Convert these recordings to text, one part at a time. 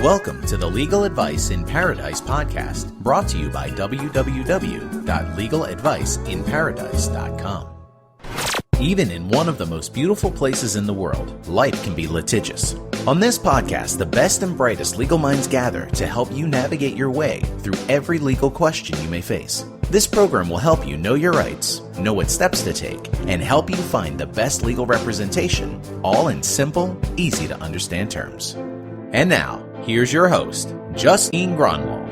Welcome to the Legal Advice in Paradise podcast, brought to you by www.legaladviceinparadise.com. Even in one of the most beautiful places in the world, life can be litigious. On this podcast, the best and brightest legal minds gather to help you navigate your way through every legal question you may face. This program will help you know your rights, know what steps to take, and help you find the best legal representation, all in simple, easy to understand terms. And now, here's your host, Justine Gronwald.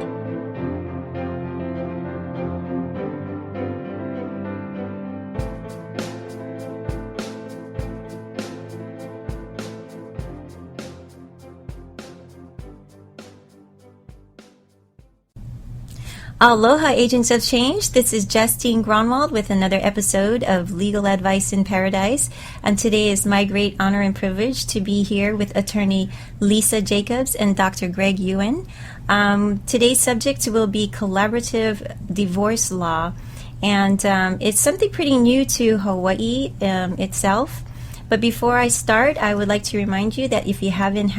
Aloha, Agents of Change. This is Justine Gronwald with another episode of Legal Advice in Paradise. And today is my great honor and privilege to be here with attorney Lisa Jacobs and Dr. Greg Yuen. Today's subject will be collaborative divorce law. And it's something pretty new to Hawaii itself. But before I start, I would like to remind you that if you haven't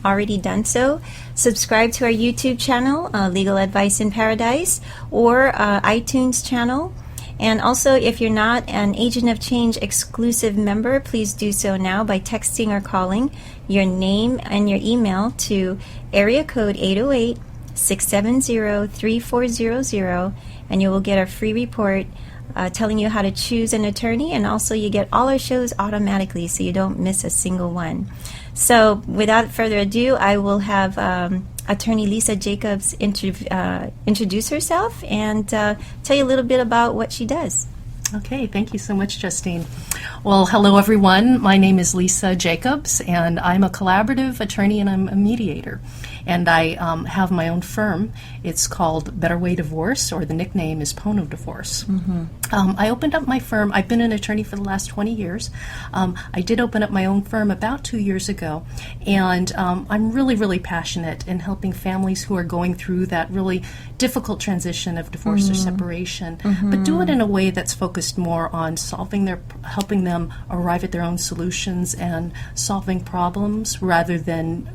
already done so, subscribe to our YouTube channel, Legal Advice in Paradise, or iTunes channel. And also, if you're not an Agent of Change exclusive member, please do so now by texting or calling your name and your email to area code 808-670-3400, and you will get a free report telling you how to choose an attorney, and also you get all our shows automatically so you don't miss a single one. So without further ado, I will have attorney Lisa Jacobs introduce herself and tell you a little bit about what she does. Okay, thank you so much, Justine. Well, hello everyone. My name is Lisa Jacobs, and I'm a collaborative attorney and I'm a mediator. And I have my own firm. It's called Better Way Divorce, or the nickname is Pono Divorce. Mm-hmm. I opened up my firm. I've been an attorney for the last 20 years. I did open up my own firm about 2 years ago, and I'm really, really passionate in helping families who are going through that really difficult transition of divorce or separation, but do it in a way that's focused more on helping them arrive at their own solutions and solving problems rather than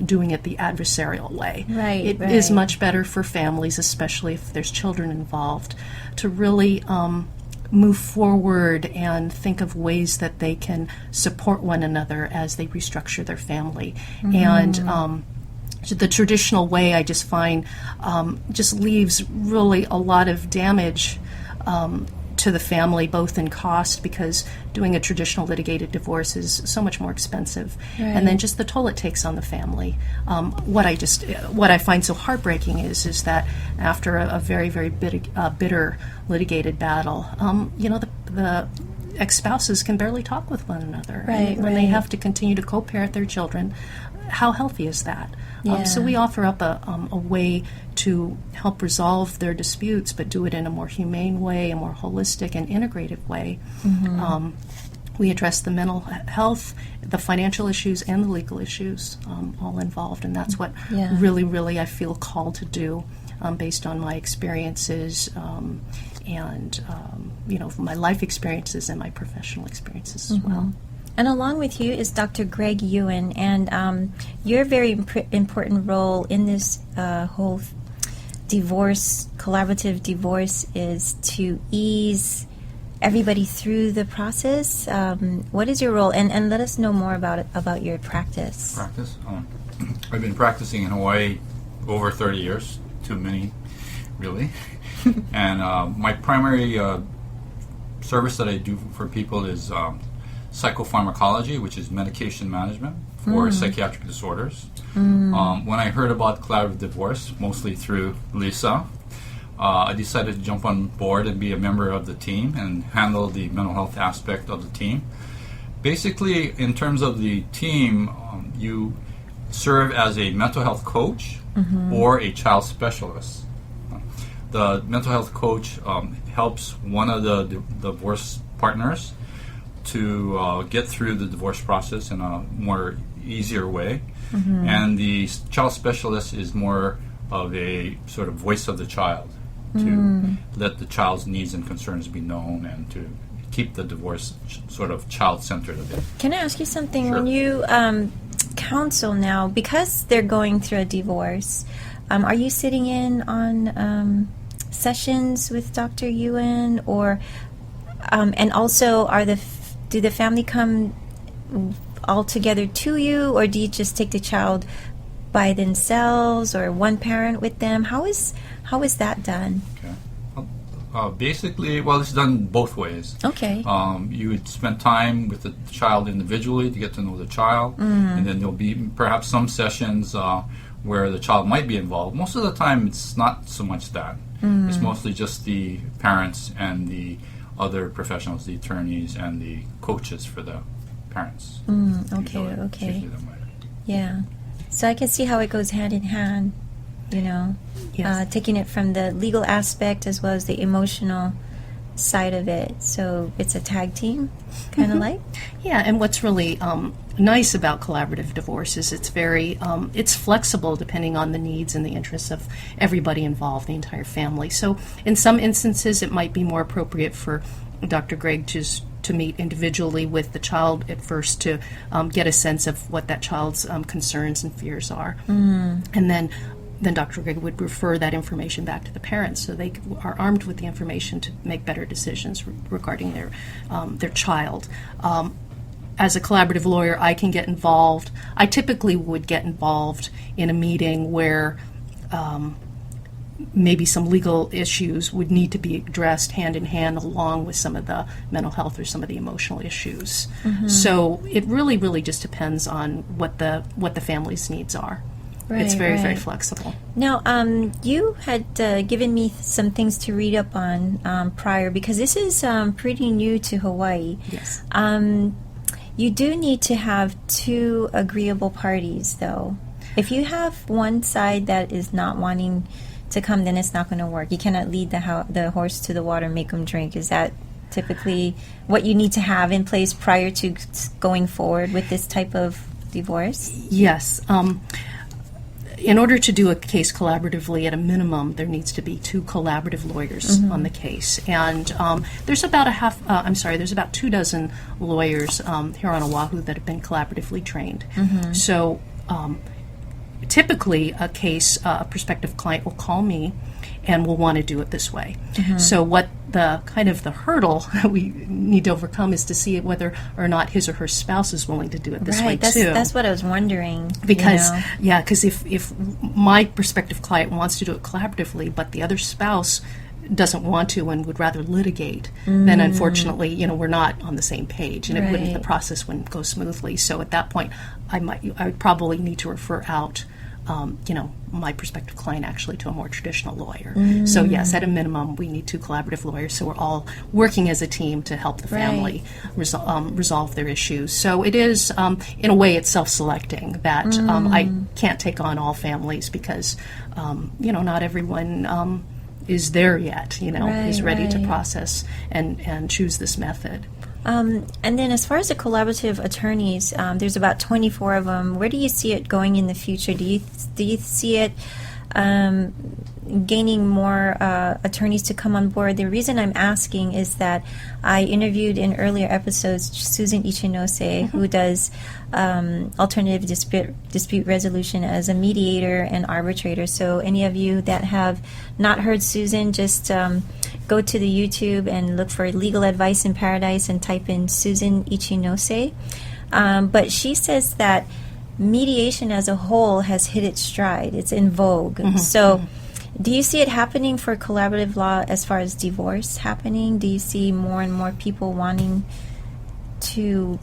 doing it the adversarial way. Right, It is much better for families, especially if there's children involved, to really move forward and think of ways that they can support one another as they restructure their family. And the traditional way, I just find, just leaves really a lot of damage to the family, both in cost, because doing a traditional litigated divorce is so much more expensive, and then just the toll it takes on the family. What I find so heartbreaking is that after a very, very bitter litigated battle, the ex-spouses can barely talk with one another. When they have to continue to co-parent their children, how healthy is that? So we offer up a way to help resolve their disputes, but do it in a more humane way, a more holistic and integrative way. We address the mental health, the financial issues, and the legal issues all involved, and that's what really, really I feel called to do based on my experiences and my life experiences and my professional experiences as well. And along with you is Dr. Greg Yuen, and your very important role in this whole collaborative divorce is to ease everybody through the process. What is your role? And let us know more about your practice. I've been practicing in Hawaii over 30 years, too many, really. And my primary service that I do for people is psychopharmacology, which is medication management for psychiatric disorders. When I heard about collaborative divorce, mostly through Lisa, I decided to jump on board and be a member of the team and handle the mental health aspect of the team. Basically, in terms of the team, you serve as a mental health coach or a child specialist. The mental health coach helps one of the divorce partners to get through the divorce process in a more easier way. And the child specialist is more of a sort of voice of the child to let the child's needs and concerns be known and to keep the divorce sort of child-centered a bit. Can I ask you something? Sure. When you counsel now, because they're going through a divorce, are you sitting in on sessions with Dr. Yuen, or and also do the family come all together to you, or do you just take the child by themselves, or one parent with them? How is that done? Okay. Basically, well, it's done both ways. Okay. You would spend time with the child individually to get to know the child, and then there'll be perhaps some sessions where the child might be involved. Most of the time, it's not so much that. It's mostly just the parents and the other professionals, the attorneys and the coaches for the parents. Okay. It's usually that way. Yeah. So I can see how it goes hand in hand, Yes. taking it from the legal aspect as well as the emotional side of it. So it's a tag team, kind of like? Yeah, and what's really nice about collaborative divorce is it's very, it's flexible depending on the needs and the interests of everybody involved, the entire family. So in some instances, it might be more appropriate for Dr. Greg to meet individually with the child at first to get a sense of what that child's concerns and fears are. And then Dr. Greg would refer that information back to the parents so they are armed with the information to make better decisions regarding their child. As a collaborative lawyer, I can get involved. I typically would get involved in a meeting where maybe some legal issues would need to be addressed hand in hand along with some of the mental health or some of the emotional issues. So it really just depends on what the family's needs are. It's very flexible. Now, you had given me some things to read up on prior, because this is pretty new to Hawaii. Yes. You do need to have two agreeable parties, though. If you have one side that is not wanting to come, then it's not going to work. You cannot lead the horse to the water and make him drink. Is that typically what you need to have in place prior to going forward with this type of divorce? Yes. In order to do a case collaboratively, at a minimum, there needs to be two collaborative lawyers on the case. And there's about there's about 24 lawyers here on Oahu that have been collaboratively trained. So typically a prospective client will call me and will want to do it this way. So what the hurdle that we need to overcome is to see whether or not his or her spouse is willing to do it this way too. That's what I was wondering. Because if my prospective client wants to do it collaboratively, but the other spouse doesn't want to and would rather litigate, then unfortunately, we're not on the same page, and the process wouldn't go smoothly. So at that point, I would probably need to refer out my prospective client actually to a more traditional lawyer. So yes, at a minimum, we need two collaborative lawyers, so we're all working as a team to help the family resolve their issues. So it is, in a way, it's self-selecting that I can't take on all families because, not everyone is there yet, is ready to process and choose this method. And then as far as the collaborative attorneys, there's about 24 of them. Where do you see it going in the future? Do you see it gaining more attorneys to come on board? The reason I'm asking is that I interviewed in earlier episodes Susan Ichinose, who does alternative dispute resolution as a mediator and arbitrator. So any of you that have not heard Susan, just go to the YouTube and look for Legal Advice in Paradise and type in Susan Ichinose. But she says that mediation as a whole has hit its stride. It's in vogue. So do you see it happening for collaborative law as far as divorce happening? Do you see more and more people wanting to,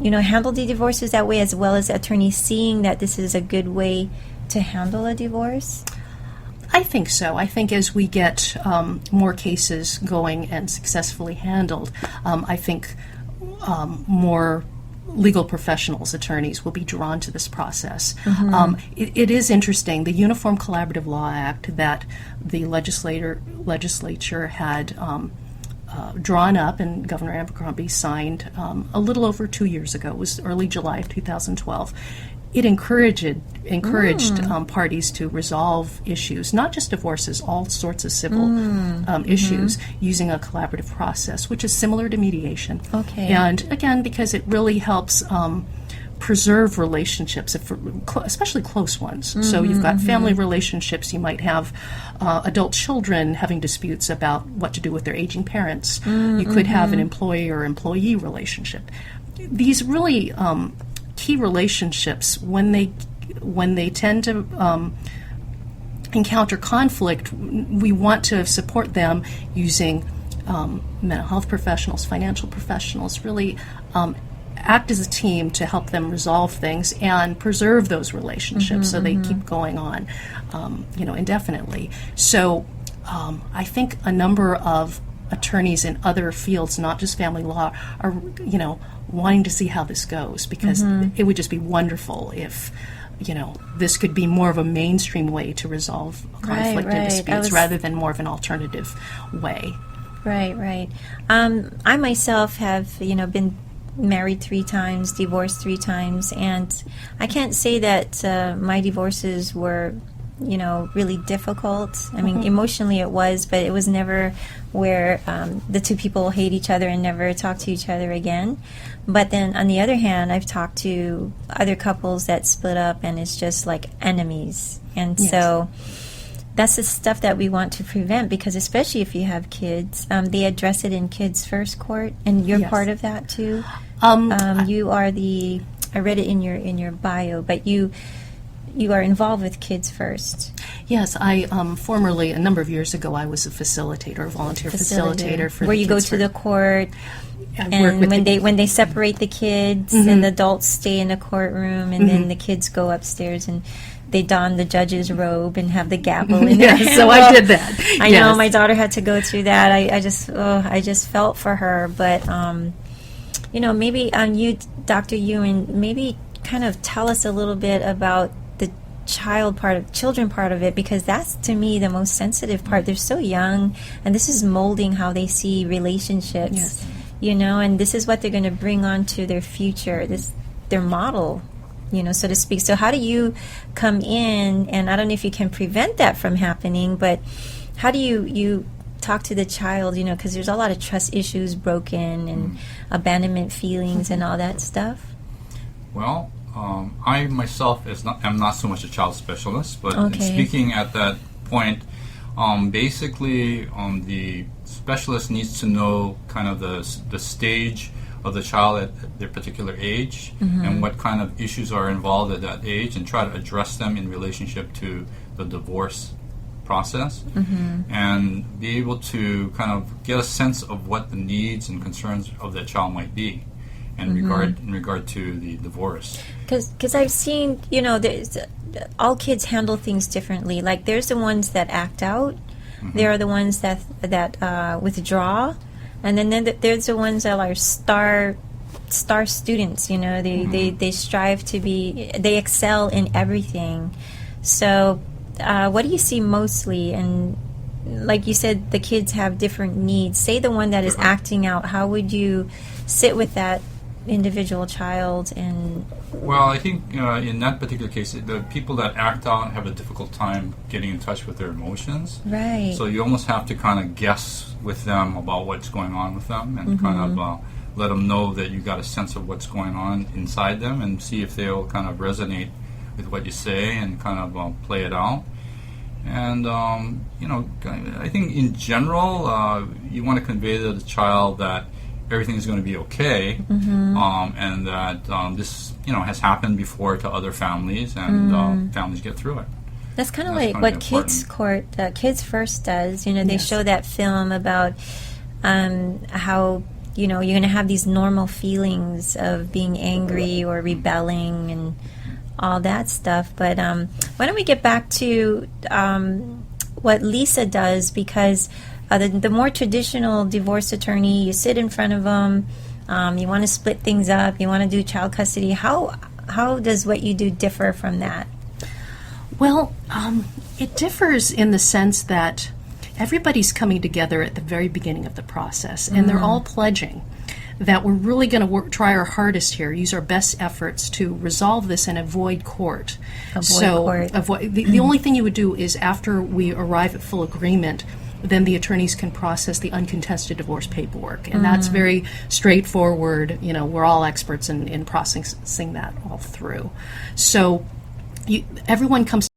handle the divorces that way, as well as attorneys seeing that this is a good way to handle a divorce? I think so. I think as we get more cases going and successfully handled, I think more legal professionals, attorneys, will be drawn to this process. It is interesting. The Uniform Collaborative Law Act that the legislature had drawn up and Governor Abercrombie signed a little over 2 years ago. It was early July of 2012. It encouraged parties to resolve issues, not just divorces, all sorts of civil issues, using a collaborative process, which is similar to mediation. Okay. And again, because it really helps preserve relationships, especially close ones. So you've got family relationships. You might have adult children having disputes about what to do with their aging parents. You could have an employee or employee relationship. These really key relationships, when they tend to encounter conflict, we want to support them using mental health professionals, financial professionals, really act as a team to help them resolve things and preserve those relationships so they keep going on, indefinitely. So I think a number of attorneys in other fields, not just family law, are, wanting to see how this goes, because it would just be wonderful if this could be more of a mainstream way to resolve conflict and disputes rather than more of an alternative way. Right. I myself have, been married 3 times, divorced 3 times, and I can't say that my divorces were, really difficult. I mean, emotionally it was, but it was never where the 2 people hate each other and never talk to each other again. But then on the other hand, I've talked to other couples that split up and it's just like enemies. And so that's the stuff that we want to prevent, because especially if you have kids, they address it in Kids First Court, and you're part of that too. You are I read it in your bio, but you are involved with Kids First. Yes, I formerly, a number of years ago, I was a facilitator, a volunteer facilitator for where you go to the court, and when they separate the kids and the adults stay in the courtroom, and then the kids go upstairs and they don the judge's robe and have the gavel in their hand. So I did that. I know my daughter had to go through that. I just felt for her, but maybe you, Dr. Yuen, maybe kind of tell us a little bit about the children part of it, because that's, to me, the most sensitive part. They're so young, and this is molding how they see relationships, and this is what they're going to bring on to their future, their model, so to speak. So how do you come in, and I don't know if you can prevent that from happening, but how do you talk to the child, because there's a lot of trust issues broken and abandonment feelings and all that stuff? Well, I myself am not so much a child specialist, but in speaking at that point, basically the specialist needs to know kind of the stage of the child at their particular age and what kind of issues are involved at that age, and try to address them in relationship to the divorce process, and be able to kind of get a sense of what the needs and concerns of that child might be in regard to the divorce. Because I've seen, all kids handle things differently. Like, there's the ones that act out, there are the ones that withdraw, and then there's the ones that are star students. They strive to be, they excel in everything. So what do you see mostly? And like you said, the kids have different needs. Say the one that is acting out, how would you sit with that individual child? And well, I think in that particular case, the people that act out have a difficult time getting in touch with their emotions. Right. So you almost have to kind of guess with them about what's going on with them, and kind of let them know that you got a sense of what's going on inside them, and see if they'll kind of resonate with what you say and kind of play it out. And I think in general, you want to convey to the child that everything's going to be okay, and that this has happened before to other families, and families get through it. That's kind of like what Kids First does. They show that film about how you're going to have these normal feelings of being angry or rebelling and all that stuff. But why don't we get back to what Lisa does, because the more traditional divorce attorney, you sit in front of them, you want to split things up, you want to do child custody. How does what you do differ from that? Well, it differs in the sense that everybody's coming together at the very beginning of the process, and they're all pledging that we're really going to try our hardest here, use our best efforts to resolve this and avoid court. The only thing you would do is, after we arrive at full agreement, then the attorneys can process the uncontested divorce paperwork. And that's very straightforward. You know, we're all experts in processing that all through. So everyone comes